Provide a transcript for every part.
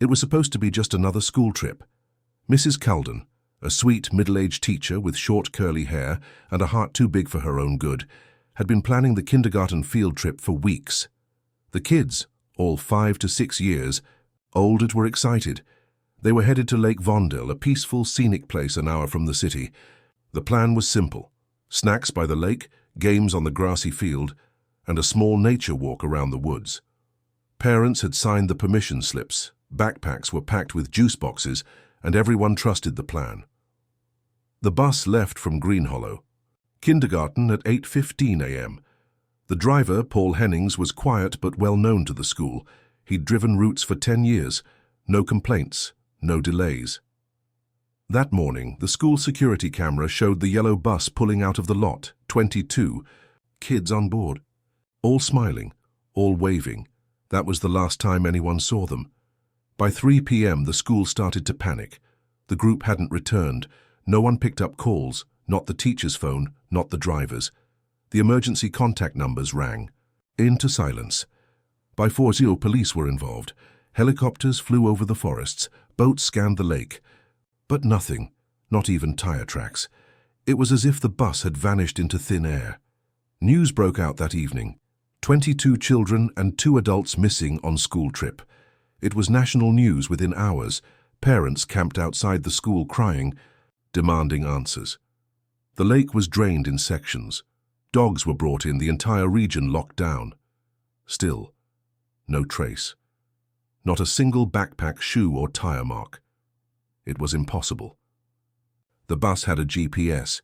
It was supposed to be just another school trip. Mrs. Calden, a sweet middle-aged teacher with short curly hair and a heart too big for her own good, had been planning the kindergarten field trip for weeks. The kids, all 5 to 6 years old, were excited. They were headed to Lake Vondel, a peaceful, scenic place an hour from the city. The plan was simple: snacks by the lake, games on the grassy field, and a small nature walk around the woods. Parents had signed the permission slips, backpacks were packed with juice boxes, and everyone trusted the plan. The bus left from Green Hollow. Kindergarten at 8:15 a.m. The driver, Paul Hennings, was quiet but well known to the school. He'd driven routes for 10 years. No complaints, no delays. That morning, the school security camera showed the yellow bus pulling out of the lot, 22 kids on board. All smiling, all waving. That was the last time anyone saw them. By 3 p.m., the school started to panic. The group hadn't returned. No one picked up calls, not the teacher's phone, not the driver's. The emergency contact numbers rang. Into silence. By 4:00, police were involved. Helicopters flew over the forests. Boats scanned the lake. But nothing, not even tire tracks. It was as if the bus had vanished into thin air. News broke out that evening. 22 children and 2 adults missing on school trip. It was national news within hours. Parents camped outside the school crying, demanding answers. The lake was drained in sections. Dogs were brought in, the entire region locked down. Still, no trace. Not a single backpack, shoe or tire mark. It was impossible. The bus had a GPS,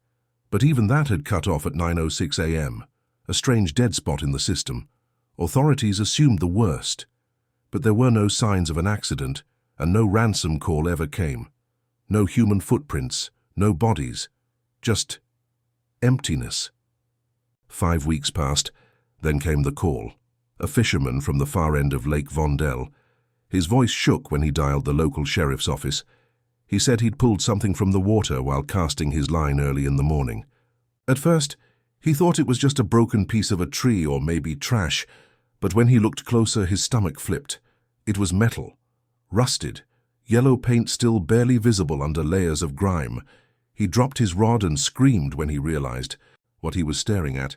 but even that had cut off at 9:06 a.m., a strange dead spot in the system. Authorities assumed the worst, but there were no signs of an accident, and no ransom call ever came. No human footprints, no bodies, just emptiness. 5 weeks passed, then came the call. A fisherman from the far end of Lake Vondel. His voice shook when he dialed the local sheriff's office. He said he'd pulled something from the water while casting his line early in the morning. At first, he thought it was just a broken piece of a tree or maybe trash, but when he looked closer, his stomach flipped. It was metal, rusted, yellow paint still barely visible under layers of grime. He dropped his rod and screamed when he realized what he was staring at,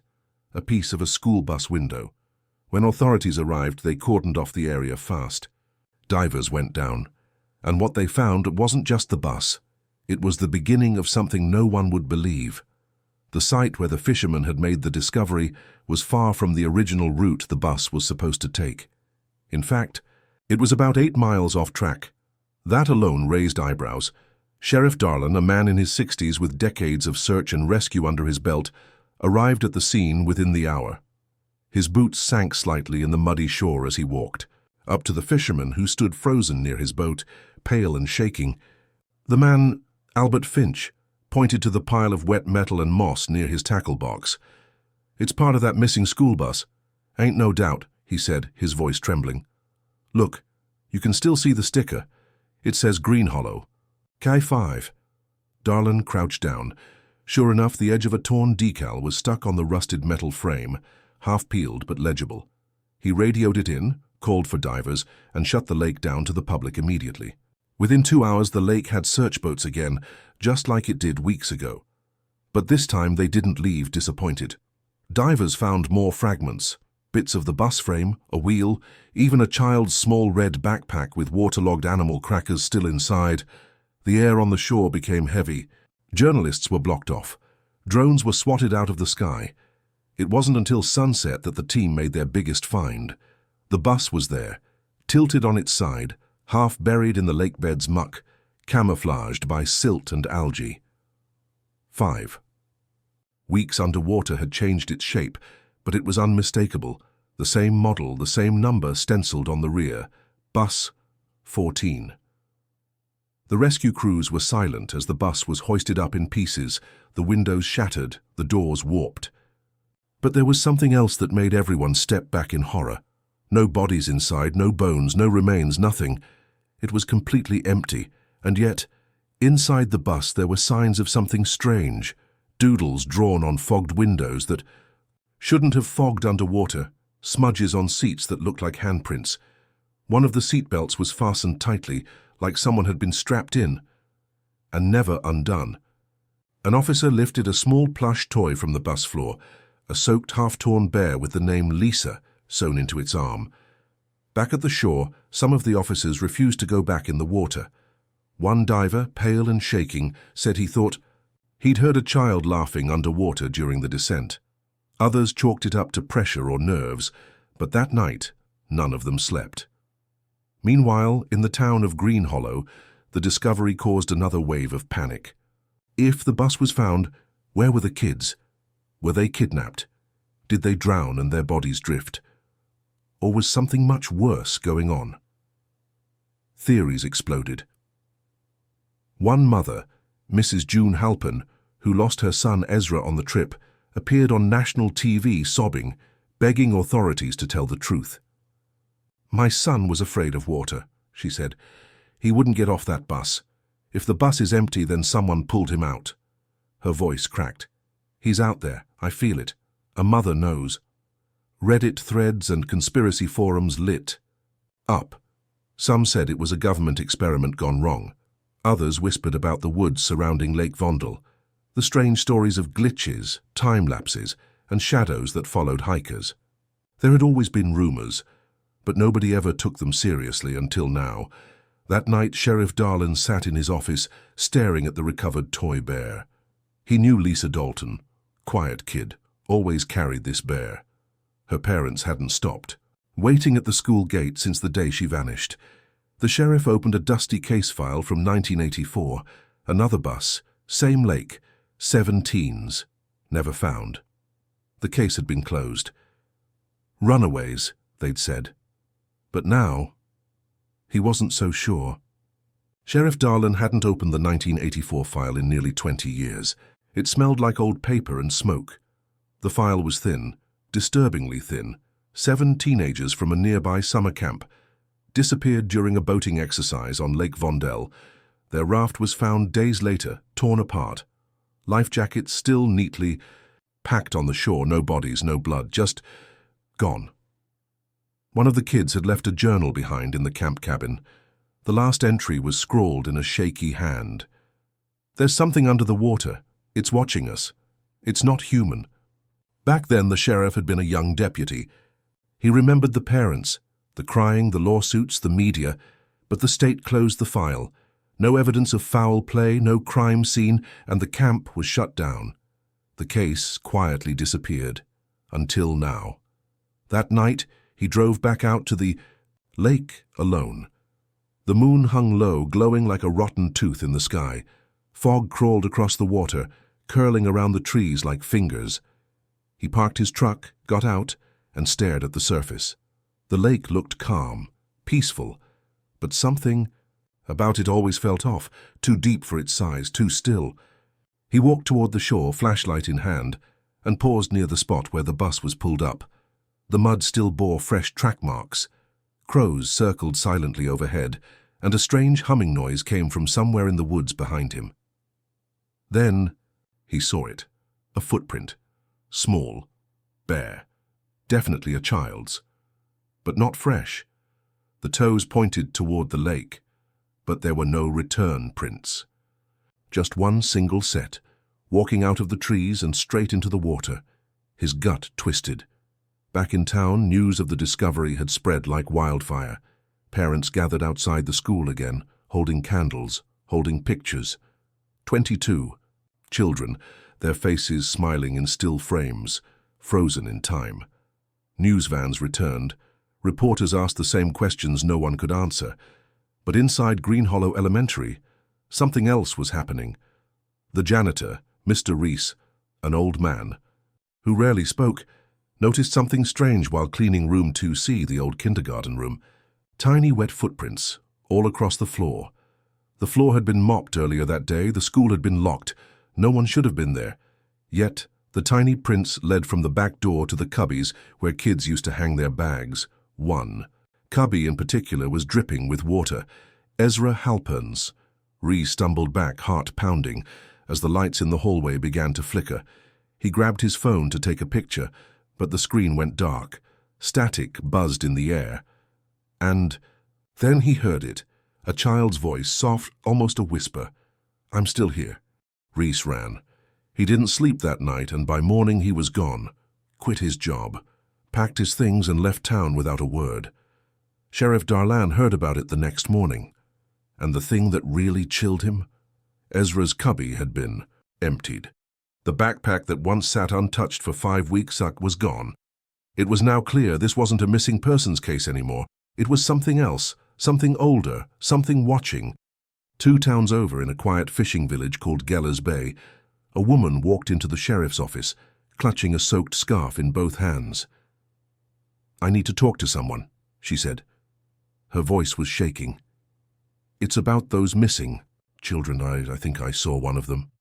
a piece of a school bus window. When authorities arrived, they cordoned off the area fast. Divers went down, and what they found wasn't just the bus. It was the beginning of something no one would believe. The site where the fisherman had made the discovery was far from the original route the bus was supposed to take. In fact, it was about 8 miles off track. That alone raised eyebrows. Sheriff Darlan, a man in his 60s with decades of search and rescue under his belt, arrived at the scene within the hour. His boots sank slightly in the muddy shore as he walked, up to the fisherman who stood frozen near his boat, pale and shaking. The man, Albert Finch, pointed to the pile of wet metal and moss near his tackle box. "It's part of that missing school bus. Ain't no doubt," he said, his voice trembling. "Look, you can still see the sticker. It says Green Hollow. K5. Darlan crouched down. Sure enough, the edge of a torn decal was stuck on the rusted metal frame, half peeled but legible. He radioed it in, called for divers, and shut the lake down to the public immediately. Within 2 hours, the lake had search boats again, just like it did weeks ago. But this time they didn't leave disappointed. Divers found more fragments, bits of the bus frame, a wheel, even a child's small red backpack with waterlogged animal crackers still inside. The air on the shore became heavy. Journalists were blocked off. Drones were swatted out of the sky. It wasn't until sunset that the team made their biggest find. The bus was there, tilted on its side, half buried in the lakebed's muck, camouflaged by silt and algae. 5. Weeks underwater had changed its shape, but it was unmistakable. The same model, the same number stenciled on the rear. Bus 14. The rescue crews were silent as the bus was hoisted up in pieces, the windows shattered, the doors warped. But there was something else that made everyone step back in horror. No bodies inside, no bones, no remains, nothing. It was completely empty, and yet, inside the bus there were signs of something strange, doodles drawn on fogged windows that shouldn't have fogged underwater, smudges on seats that looked like handprints. One of the seatbelts was fastened tightly, like someone had been strapped in, and never undone. An officer lifted a small plush toy from the bus floor, a soaked, half-torn bear with the name Lisa sewn into its arm. Back at the shore, some of the officers refused to go back in the water. One diver, pale and shaking, said he thought he'd heard a child laughing underwater during the descent. Others chalked it up to pressure or nerves, but that night, none of them slept. Meanwhile, in the town of Green Hollow, the discovery caused another wave of panic. If the bus was found, where were the kids? Were they kidnapped? Did they drown and their bodies drift? Or was something much worse going on? Theories exploded. One mother, Mrs. June Halpin, who lost her son Ezra on the trip, appeared on national TV sobbing, begging authorities to tell the truth. "My son was afraid of water," she said. "He wouldn't get off that bus. If the bus is empty, then someone pulled him out." Her voice cracked. "He's out there. I feel it. A mother knows." Reddit threads and conspiracy forums lit up. Some said it was a government experiment gone wrong. Others whispered about the woods surrounding Lake Vondel, the strange stories of glitches, time lapses, and shadows that followed hikers. There had always been rumors, but nobody ever took them seriously until now. That night, Sheriff Darlin sat in his office, staring at the recovered toy bear. He knew Lisa Dalton, quiet kid, always carried this bear. Her parents hadn't stopped, waiting at the school gate since the day she vanished. The sheriff opened a dusty case file from 1984. Another bus, same lake, 7 teens, never found. The case had been closed. Runaways, they'd said. But now, he wasn't so sure. Sheriff Darlin hadn't opened the 1984 file in nearly 20 years. It smelled like old paper and smoke. The file was thin, disturbingly thin. 7 teenagers from a nearby summer camp disappeared during a boating exercise on Lake Vondel. Their raft was found days later, torn apart. Life jackets still neatly packed on the shore, no bodies, no blood, just gone. One of the kids had left a journal behind in the camp cabin. The last entry was scrawled in a shaky hand. "There's something under the water. It's watching us. It's not human." Back then, the sheriff had been a young deputy. He remembered the parents, the crying, the lawsuits, the media, but the state closed the file. No evidence of foul play, no crime scene, and the camp was shut down. The case quietly disappeared, until now. That night, he drove back out to the lake alone. The moon hung low, glowing like a rotten tooth in the sky. Fog crawled across the water, curling around the trees like fingers. He parked his truck, got out, and stared at the surface. The lake looked calm, peaceful, but something about it always felt off, too deep for its size, too still. He walked toward the shore, flashlight in hand, and paused near the spot where the bus was pulled up. The mud still bore fresh track marks. Crows circled silently overhead, and a strange humming noise came from somewhere in the woods behind him. Then he saw it, a footprint, small, bare, definitely a child's, but not fresh. The toes pointed toward the lake, but there were no return prints. Just one single set, walking out of the trees and straight into the water. His gut twisted. Back in town, news of the discovery had spread like wildfire. Parents gathered outside the school again, holding candles, holding pictures. 22 children, their faces smiling in still frames, frozen in time. News vans returned. Reporters asked the same questions no one could answer. But inside Green Hollow Elementary, something else was happening. The janitor, Mr. Reese, an old man, who rarely spoke, noticed something strange while cleaning room 2C, the old kindergarten room. Tiny wet footprints, all across the floor. The floor had been mopped earlier that day, the school had been locked. No one should have been there. Yet, the tiny prints led from the back door to the cubbies where kids used to hang their bags. One cubby in particular was dripping with water. Ezra Halpern's. Reese stumbled back, heart pounding, as the lights in the hallway began to flicker. He grabbed his phone to take a picture, but the screen went dark. Static buzzed in the air. And Then he heard it, a child's voice, soft, almost a whisper. "I'm still here." Reese ran. He didn't sleep that night, and by morning he was gone. Quit his job, packed his things and left town without a word. Sheriff Darlan heard about it the next morning. And the thing that really chilled him? Ezra's cubby had been emptied. The backpack that once sat untouched for 5 weeks was gone. It was now clear this wasn't a missing persons case anymore. It was something else, something older, something watching. 2 towns over, in a quiet fishing village called Geller's Bay, a woman walked into the sheriff's office, clutching a soaked scarf in both hands. "I need to talk to someone," she said. Her voice was shaking. "It's about those missing children. I think I saw one of them."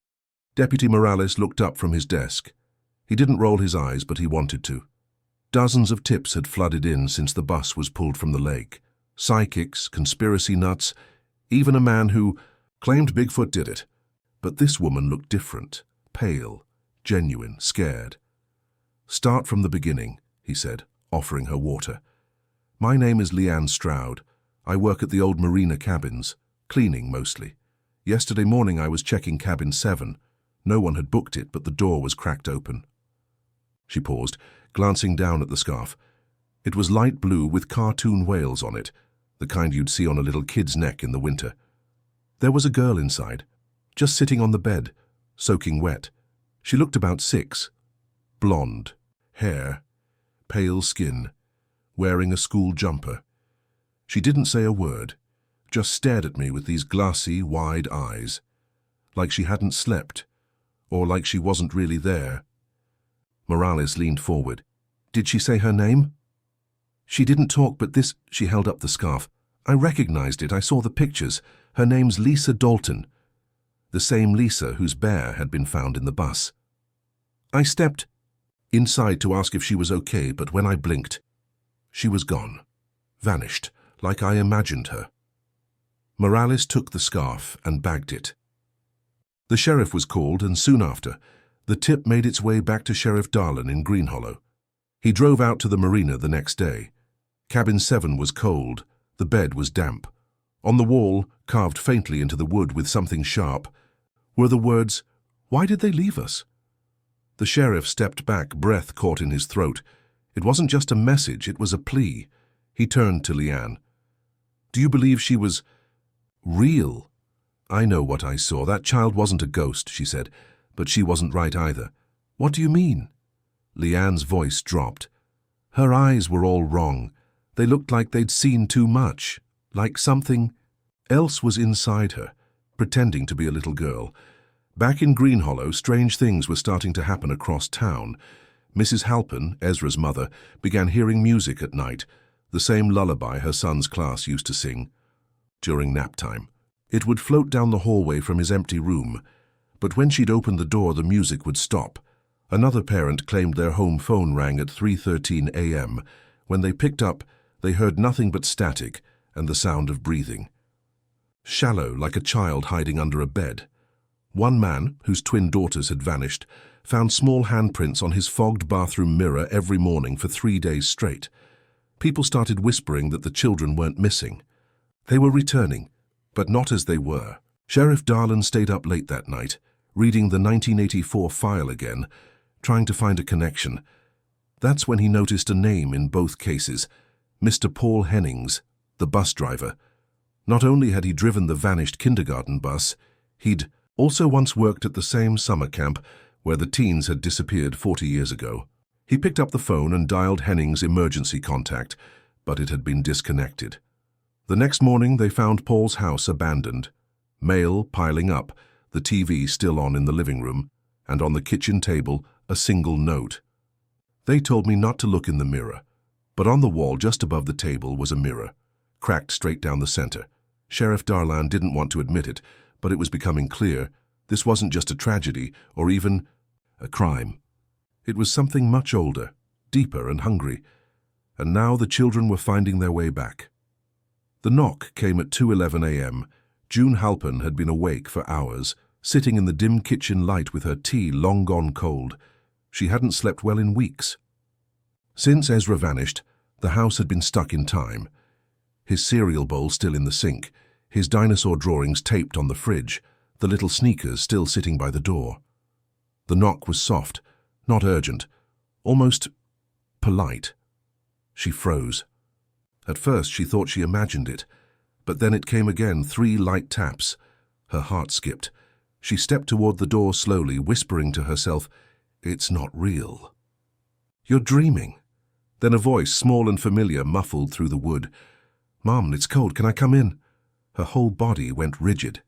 Deputy Morales looked up from his desk. He didn't roll his eyes, but he wanted to. Dozens of tips had flooded in since the bus was pulled from the lake. Psychics, conspiracy nuts, even a man who claimed Bigfoot did it. But this woman looked different, pale, genuine, scared. "Start from the beginning," he said, offering her water. "My name is Leanne Stroud. I work at the old marina cabins, cleaning mostly. Yesterday morning I was checking cabin 7. No one had booked it, but the door was cracked open." She paused, glancing down at the scarf. It was light blue with cartoon whales on it, the kind you'd see on a little kid's neck in the winter. There was a girl inside, just sitting on the bed, soaking wet. She looked about 6. Blonde, hair, pale skin, wearing a school jumper. She didn't say a word, just stared at me with these glassy, wide eyes, like she hadn't slept, or like she wasn't really there. Morales leaned forward. "Did she say her name?" "She didn't talk, but this—" She held up the scarf. "I recognized it. I saw the pictures. Her name's Lisa Dalton. The same Lisa whose bear had been found in the bus." I stepped inside to ask if she was okay, but when I blinked, she was gone, vanished, like I imagined her. Morales took the scarf and bagged it. The sheriff was called, and soon after, the tip made its way back to Sheriff Darlan in Green Hollow. He drove out to the marina the next day. Cabin 7 was cold. The bed was damp. On the wall, carved faintly into the wood with something sharp, were the words, "Why did they leave us?" The sheriff stepped back, breath caught in his throat. It wasn't just a message, it was a plea. He turned to Leanne. "Do you believe she was real?" "I know what I saw. That child wasn't a ghost," she said, "but she wasn't right either." "What do you mean?" Leanne's voice dropped. Her eyes were all wrong. They looked like they'd seen too much, like something else was inside her, pretending to be a little girl. Back in Green Hollow, strange things were starting to happen across town. Mrs. Halpin, Ezra's mother, began hearing music at night, the same lullaby her son's class used to sing during nap time. It would float down the hallway from his empty room, but when she'd open the door, the music would stop. Another parent claimed their home phone rang at 3:13 a.m. When they picked up, they heard nothing but static and the sound of breathing. Shallow, like a child hiding under a bed. One man, whose twin daughters had vanished, found small handprints on his fogged bathroom mirror every morning for 3 days straight. People started whispering that the children weren't missing. They were returning, but not as they were. Sheriff Darlan stayed up late that night, reading the 1984 file again, trying to find a connection. That's when he noticed a name in both cases, Mr. Paul Hennings, the bus driver. Not only had he driven the vanished kindergarten bus, he'd also once worked at the same summer camp where the teens had disappeared 40 years ago. He picked up the phone and dialed Hennings' emergency contact, but it had been disconnected. The next morning they found Paul's house abandoned, mail piling up, the TV still on in the living room, and on the kitchen table a single note. "They told me not to look in the mirror, but on the wall just above the table was a mirror, cracked straight down the center." Sheriff Darlan didn't want to admit it, but it was becoming clear this wasn't just a tragedy or even a crime. It was something much older, deeper and hungry, and now the children were finding their way back. The knock came at 2:11 a.m. June Halpin had been awake for hours, sitting in the dim kitchen light with her tea long gone cold. She hadn't slept well in weeks. Since Ezra vanished, the house had been stuck in time. his cereal bowl still in the sink, his dinosaur drawings taped on the fridge, the little sneakers still sitting by the door. The knock was soft, not urgent, almost polite. She froze. At first she thought she imagined it, but then it came again, 3 light taps. Her heart skipped. She stepped toward the door slowly, whispering to herself, "It's not real." "You're dreaming." Then a voice, small and familiar, muffled through the wood. "Mom, it's cold. Can I come in?" Her whole body went rigid.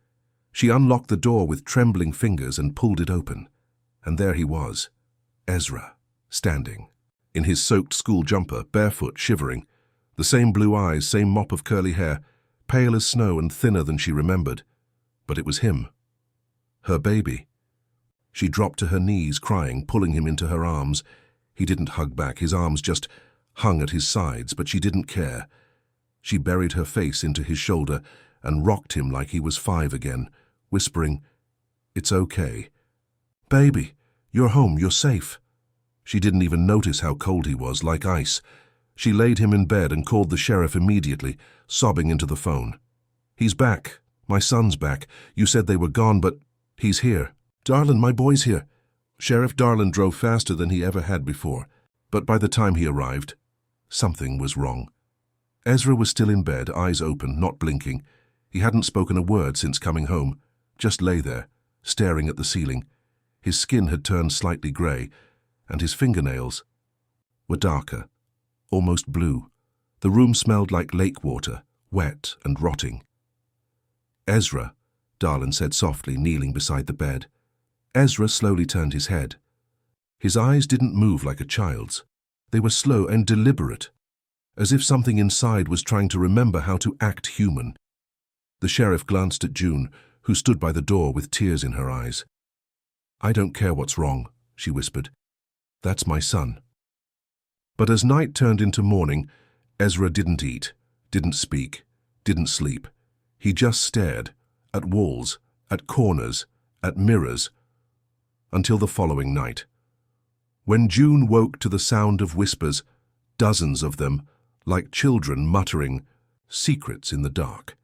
She unlocked the door with trembling fingers and pulled it open. And there he was, Ezra, standing, in his soaked school jumper, barefoot, shivering. The same blue eyes, same mop of curly hair, pale as snow and thinner than she remembered. But it was him. Her baby. She dropped to her knees, crying, pulling him into her arms. He didn't hug back. His arms just hung at his sides, but she didn't care. She buried her face into his shoulder and rocked him like he was 5 again, whispering, "It's okay. Baby, you're home, you're safe." She didn't even notice how cold he was, like ice. She laid him in bed and called the sheriff immediately, sobbing into the phone. "He's back. My son's back. You said they were gone, but he's here. Darlin, my boy's here." Sheriff Darlin drove faster than he ever had before, but by the time he arrived, something was wrong. Ezra was still in bed, eyes open, not blinking. He hadn't spoken a word since coming home, just lay there, staring at the ceiling. His skin had turned slightly grey, and his fingernails were darker, almost blue. The room smelled like lake water, wet and rotting. "Ezra," Darlin said softly, kneeling beside the bed. Ezra slowly turned his head. His eyes didn't move like a child's. They were slow and deliberate, as if something inside was trying to remember how to act human. The sheriff glanced at June, who stood by the door with tears in her eyes. "I don't care what's wrong," she whispered. "That's my son." But as night turned into morning, Ezra didn't eat, didn't speak, didn't sleep. He just stared, at walls, at corners, at mirrors, until the following night. When June woke to the sound of whispers, dozens of them, like children muttering secrets in the dark.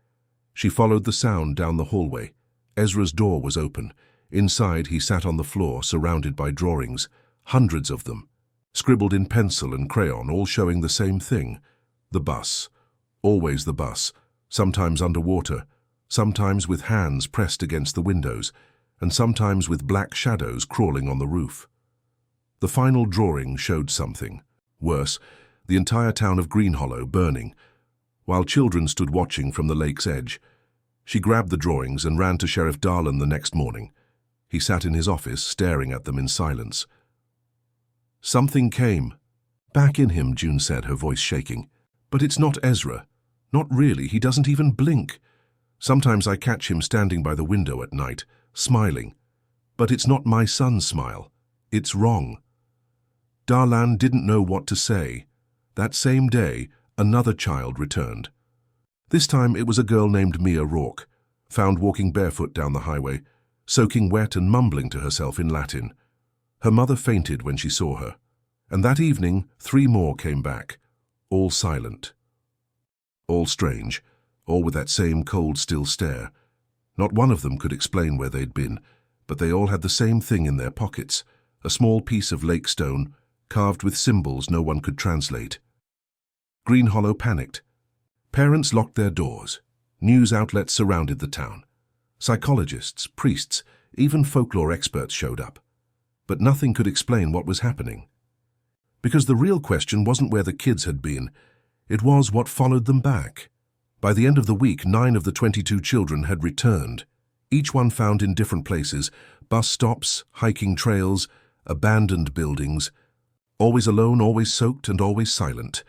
She followed the sound down the hallway. Ezra's door was open. Inside, he sat on the floor, surrounded by drawings, hundreds of them, scribbled in pencil and crayon, all showing the same thing: the bus. Always the bus, sometimes underwater, sometimes with hands pressed against the windows, and sometimes with black shadows crawling on the roof. The final drawing showed something. Worse, the entire town of Green Hollow burning, while children stood watching from the lake's edge. She grabbed the drawings and ran to Sheriff Darlin the next morning. He sat in his office, staring at them in silence. "Something came back in him," June said, her voice shaking. "But it's not Ezra. Not really. He doesn't even blink. Sometimes I catch him standing by the window at night, smiling. But it's not my son's smile. It's wrong." Darlan didn't know what to say. That same day, another child returned. This time it was a girl named Mia Rourke, found walking barefoot down the highway, soaking wet and mumbling to herself in Latin. Her mother fainted when she saw her, and that evening 3 more came back, all silent, all strange, all with that same cold, still stare. Not one of them could explain where they'd been, but they all had the same thing in their pockets, a small piece of lake stone, carved with symbols no one could translate. Green Hollow panicked. Parents locked their doors. News outlets surrounded the town. Psychologists, priests, even folklore experts showed up. But nothing could explain what was happening. Because the real question wasn't where the kids had been, it was what followed them back. By the end of the week, 9 of the 22 children had returned, each one found in different places: bus stops, hiking trails, abandoned buildings, always alone, always soaked, and always silent.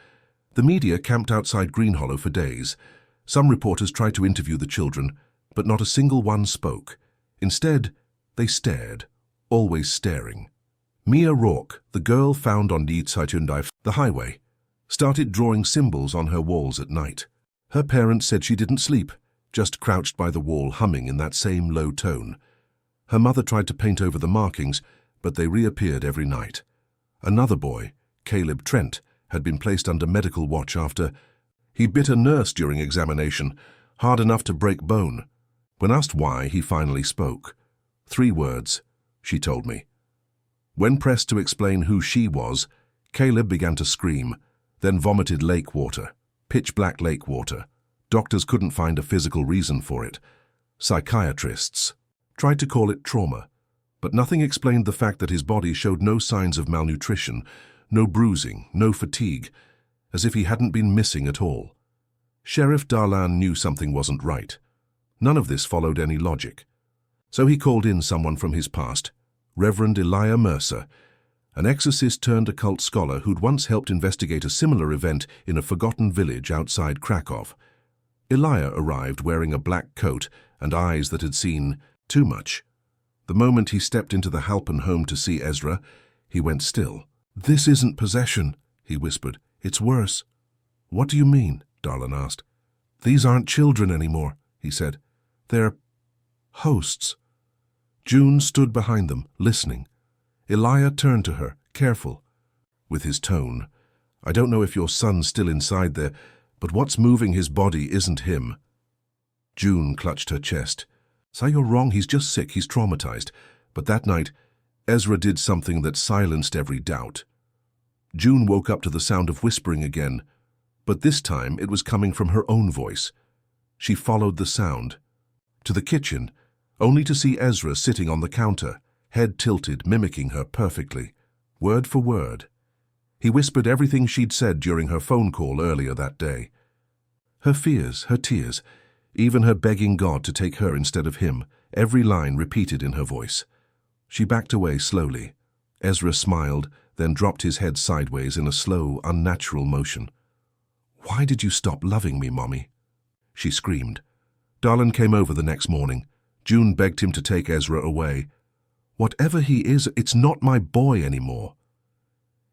The media camped outside Green Hollow for days. Some reporters tried to interview the children, but not a single one spoke. Instead, they stared, always staring. Mia Rourke, the girl found on the highway, started drawing symbols on her walls at night. Her parents said she didn't sleep, just crouched by the wall, humming in that same low tone. Her mother tried to paint over the markings, but they reappeared every night. Another boy, Caleb Trent, had been placed under medical watch after He bit a nurse during examination, hard enough to break bone. When asked why, he finally spoke. 3 words, she told me. When pressed to explain who she was, Caleb began to scream, then vomited lake water, pitch-black lake water. Doctors couldn't find a physical reason for it. Psychiatrists tried to call it trauma, but nothing explained the fact that his body showed no signs of malnutrition, no bruising, no fatigue, as if he hadn't been missing at all. Sheriff Darlan knew something wasn't right. None of this followed any logic. So he called in someone from his past, Reverend Elijah Mercer, an exorcist-turned-occult scholar who'd once helped investigate a similar event in a forgotten village outside Krakow. Elijah arrived wearing a black coat and eyes that had seen too much. The moment he stepped into the Halpin home to see Ezra, he went still. "This isn't possession," he whispered. "It's worse." "What do you mean?" Darlan asked. "These aren't children anymore," he said. "They're hosts." June stood behind them, listening. Elijah turned to her, careful, with his tone. "I don't know if your son's still inside there, but what's moving his body isn't him." June clutched her chest. "Say you're wrong, he's just sick, he's traumatized." But that night, Ezra did something that silenced every doubt. June woke up to the sound of whispering again, but this time it was coming from her own voice. She followed the sound to the kitchen, only to see Ezra sitting on the counter, head tilted, mimicking her perfectly, word for word. He whispered everything she'd said during her phone call earlier that day. Her fears, her tears, even her begging God to take her instead of him, every line repeated in her voice. She backed away slowly. Ezra smiled, then dropped his head sideways in a slow, unnatural motion. "Why did you stop loving me, Mommy?" she screamed. Darlan came over the next morning. June begged him to take Ezra away. "Whatever he is, it's not my boy anymore."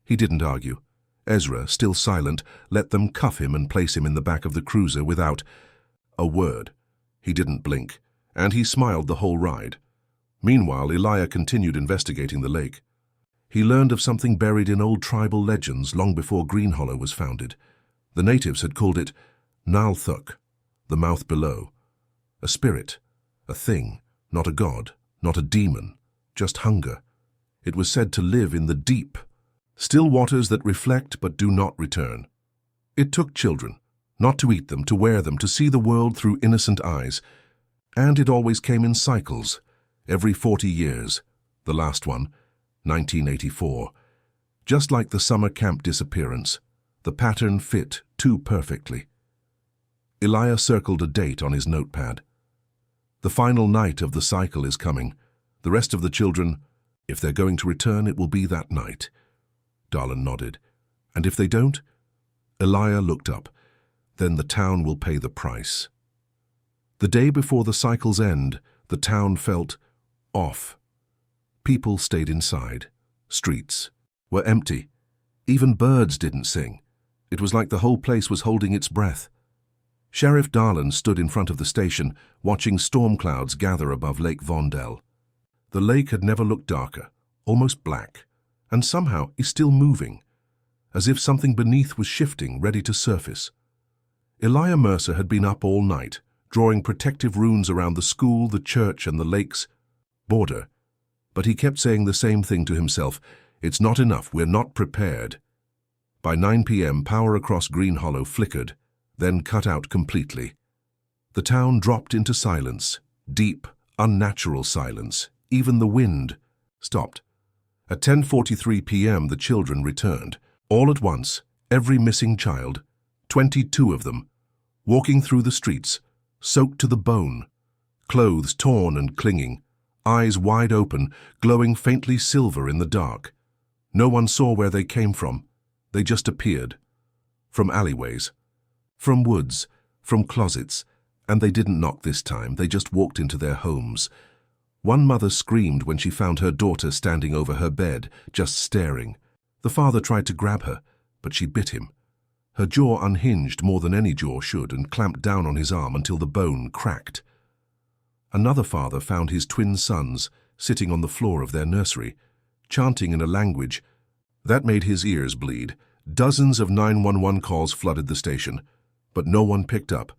He didn't argue. Ezra, still silent, let them cuff him and place him in the back of the cruiser without a word. He didn't blink, and he smiled the whole ride. Meanwhile, Elijah continued investigating the lake. He learned of something buried in old tribal legends long before Green Hollow was founded. The natives had called it Nalthuk, the mouth below. A spirit, a thing, not a god, not a demon, just hunger. It was said to live in the deep, still waters that reflect but do not return. It took children, not to eat them, to wear them, to see the world through innocent eyes. And it always came in cycles, every 40 years, the last one, 1984. Just like the summer camp disappearance, the pattern fit too perfectly. Elijah circled a date on his notepad. The final night of the cycle is coming. The rest of the children, if they're going to return, it will be that night. Darlan nodded. And if they don't? Elijah looked up. Then the town will pay the price. The day before the cycle's end, the town felt off. People stayed inside. Streets were empty. Even birds didn't sing. It was like the whole place was holding its breath. Sheriff Darlan stood in front of the station, watching storm clouds gather above Lake Vondel. The lake had never looked darker, almost black, and somehow is still moving, as if something beneath was shifting, ready to surface. Elijah Mercer had been up all night, drawing protective runes around the school, the church, and the lake's border. But he kept saying the same thing to himself: "It's not enough, we're not prepared." By 9 p.m., power across Green Hollow flickered, then cut out completely. The town dropped into silence, deep, unnatural silence. Even the wind stopped. At 10:43 p.m., the children returned. All at once, every missing child, 22 of them, walking through the streets, soaked to the bone, clothes torn and clinging, eyes wide open, glowing faintly silver in the dark. No one saw where they came from. They just appeared. From alleyways, from woods, from closets, and they didn't knock this time. They just walked into their homes. One mother screamed when she found her daughter standing over her bed, just staring. The father tried to grab her, but she bit him. Her jaw unhinged more than any jaw should and clamped down on his arm until the bone cracked. Another father found his twin sons sitting on the floor of their nursery, chanting in a language that made his ears bleed. Dozens of 911 calls flooded the station, But no one picked up,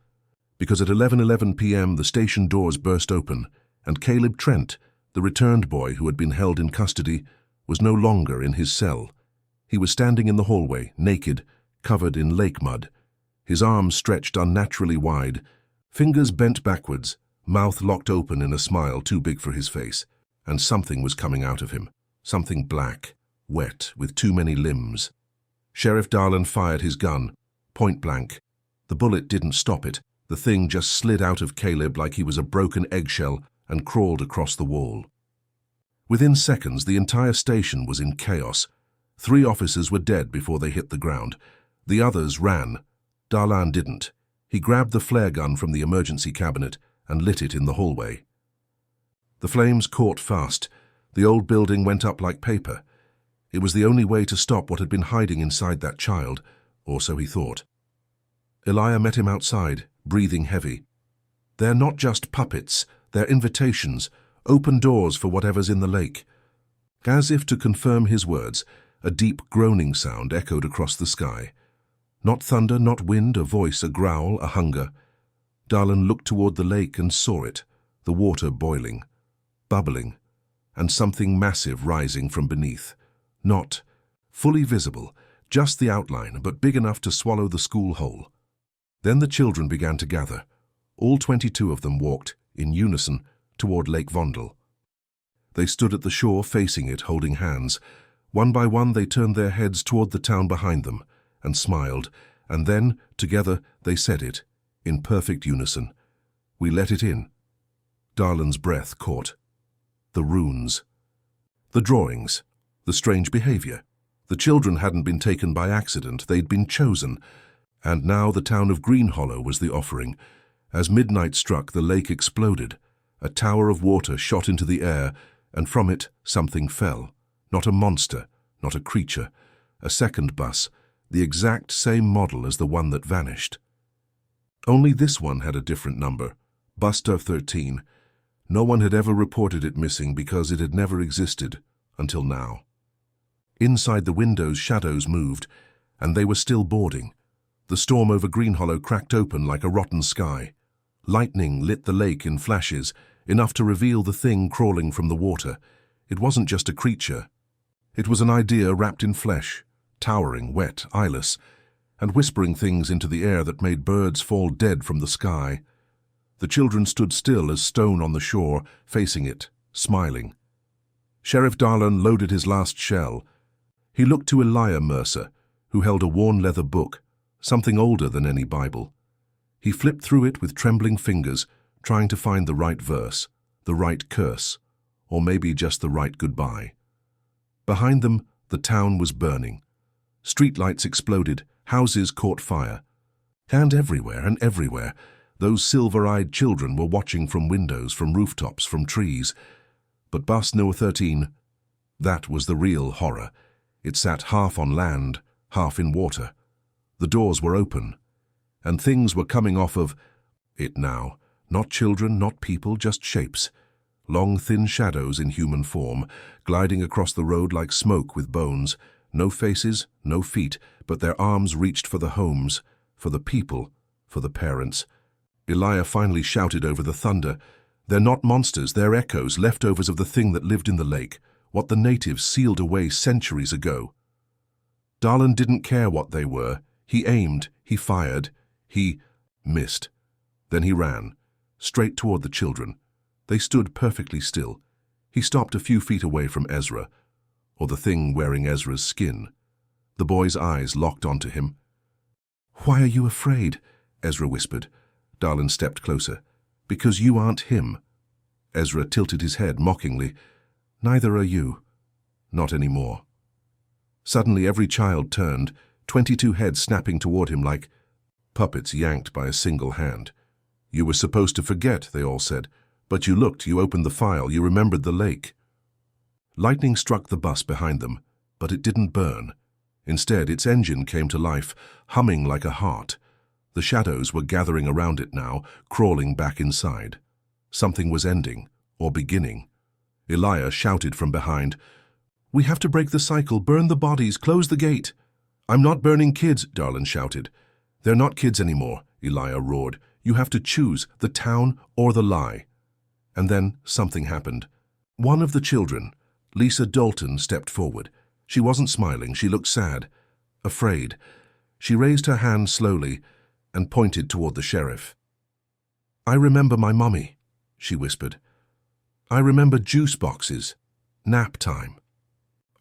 because at 11:11 p.m. the station doors burst open, and Caleb Trent, the returned boy who had been held in custody, was no longer in his cell. He was standing in the hallway, naked, covered in lake mud, his arms stretched unnaturally wide, fingers bent backwards, mouth locked open in a smile too big for his face, and something was coming out of him, something black, wet, with too many limbs. Sheriff Darlan fired his gun, point blank. The bullet didn't stop it. The thing just slid out of Caleb like he was a broken eggshell and crawled across the wall. Within seconds, the entire station was in chaos. 3 officers were dead before they hit the ground. The others ran. Darlan didn't. He grabbed the flare gun from the emergency cabinet and lit it in the hallway. The flames caught fast. The old building went up like paper. It was the only way to stop what had been hiding inside that child, or so he thought. Elijah met him outside, breathing heavy. They're not just puppets, they're invitations, open doors for whatever's in the lake. As if to confirm his words, a deep groaning sound echoed across the sky. Not thunder, not wind, a voice, a growl, a hunger. Darlan looked toward the lake and saw it, the water boiling, bubbling, and something massive rising from beneath. Not fully visible, just the outline, but big enough to swallow the school whole. Then the children began to gather. All 22 of them walked, in unison, toward Lake Vondel. They stood at the shore facing it, holding hands. One by one they turned their heads toward the town behind them, and smiled, and then, together, they said it, in perfect unison. We let it in. Darlan's breath caught. The runes. The drawings. The strange behavior. The children hadn't been taken by accident, they'd been chosen. And now the town of Green Hollow was the offering. As midnight struck, the lake exploded. A tower of water shot into the air, and from it something fell. Not a monster, not a creature. A second bus, the exact same model as the one that vanished. Only this one had a different number, Buster 13. No one had ever reported it missing because it had never existed, until now. Inside the windows, shadows moved, and they were still boarding. The storm over Green Hollow cracked open like a rotten sky. Lightning lit the lake in flashes, enough to reveal the thing crawling from the water. It wasn't just a creature. It was an idea wrapped in flesh, towering, wet, eyeless, and whispering things into the air that made birds fall dead from the sky. The children stood still as stone on the shore, facing it, smiling. Sheriff Darlan loaded his last shell. He looked to Elijah Mercer, who held a worn leather book, something older than any Bible. He flipped through it with trembling fingers, trying to find the right verse, the right curse, or maybe just the right goodbye. Behind them, the town was burning. Streetlights exploded, houses caught fire. And everywhere, those silver-eyed children were watching from windows, from rooftops, from trees. But Bus No. 13, that was the real horror. It sat half on land, half in water. The doors were open, and things were coming off of it now. Not children, not people, just shapes. Long, thin shadows in human form, gliding across the road like smoke with bones. No faces, no feet, but their arms reached for the homes, for the people, for the parents. Elijah finally shouted over the thunder. They're not monsters, they're echoes, leftovers of the thing that lived in the lake, what the natives sealed away centuries ago. Darlan didn't care what they were. He aimed, he fired, he missed. Then he ran, straight toward the children. They stood perfectly still. He stopped a few feet away from Ezra, or the thing wearing Ezra's skin. The boy's eyes locked onto him. "Why are you afraid?" Ezra whispered. Darlan stepped closer. "Because you aren't him." Ezra tilted his head mockingly. "Neither are you. Not anymore." Suddenly every child turned, 22 heads snapping toward him like puppets yanked by a single hand. "You were supposed to forget," they all said. "But you looked, you opened the file, you remembered the lake." Lightning struck the bus behind them, but it didn't burn. Instead, its engine came to life, humming like a heart. The shadows were gathering around it now, crawling back inside. Something was ending, or beginning. Elijah shouted from behind, "We have to break the cycle, burn the bodies, close the gate." "I'm not burning kids," Darlan shouted. "They're not kids anymore. Elijah roared. "You have to choose the town or the lie." And then something happened. One of the children, Lisa Dalton, stepped forward. She wasn't smiling. She looked sad, afraid. She raised her hand slowly and pointed toward the sheriff. "I remember my mummy," she whispered. "I remember juice boxes, nap time.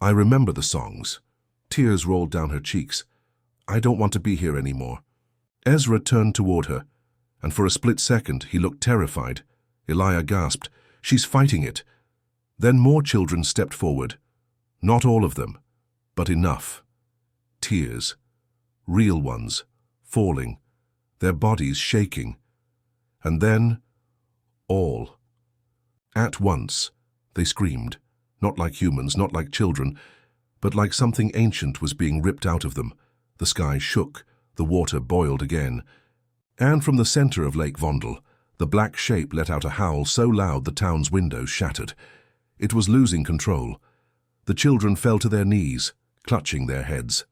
I remember the songs." Tears rolled down her cheeks. "I don't want to be here anymore." Ezra turned toward her, and for a split second he looked terrified. Elijah gasped, "She's fighting it." Then more children stepped forward. Not all of them, but enough. Tears, real ones, falling, their bodies shaking. And then, all. At once, they screamed, not like humans, not like children, but like something ancient was being ripped out of them. The sky shook, the water boiled again. And from the center of Lake Vondel, the black shape let out a howl so loud the town's windows shattered. It was losing control. The children fell to their knees, clutching their heads.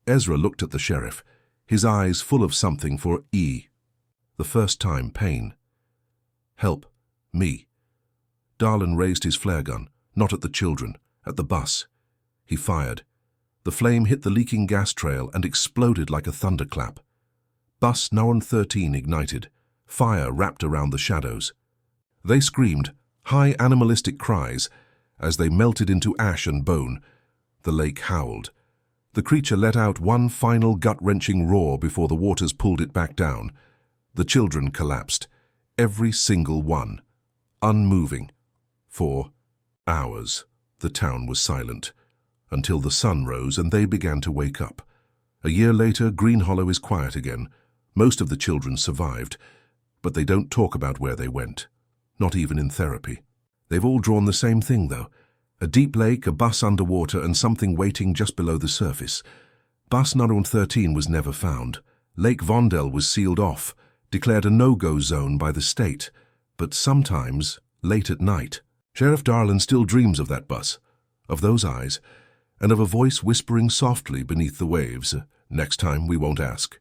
Ezra looked at the sheriff, his eyes full of something for E. The first time, pain. "Help. Me." Darlin raised his flare gun, not at the children, at the bus. He fired. The flame hit the leaking gas trail and exploded like a thunderclap. Bus Number 13 ignited. Fire wrapped around the shadows. They screamed, high animalistic cries, as they melted into ash and bone. The lake howled. The creature let out one final gut-wrenching roar before the waters pulled it back down. The children collapsed, every single one, unmoving. For hours, the town was silent, until the sun rose and they began to wake up. A year later, Green Hollow is quiet again. Most of the children survived, but they don't talk about where they went, not even in therapy. They've all drawn the same thing, though. A deep lake, a bus underwater, and something waiting just below the surface. Bus Number 13 was never found. Lake Vondel was sealed off, declared a no-go zone by the state. But sometimes, late at night, Sheriff Darlin still dreams of that bus, of those eyes, and of a voice whispering softly beneath the waves. Next time we won't ask.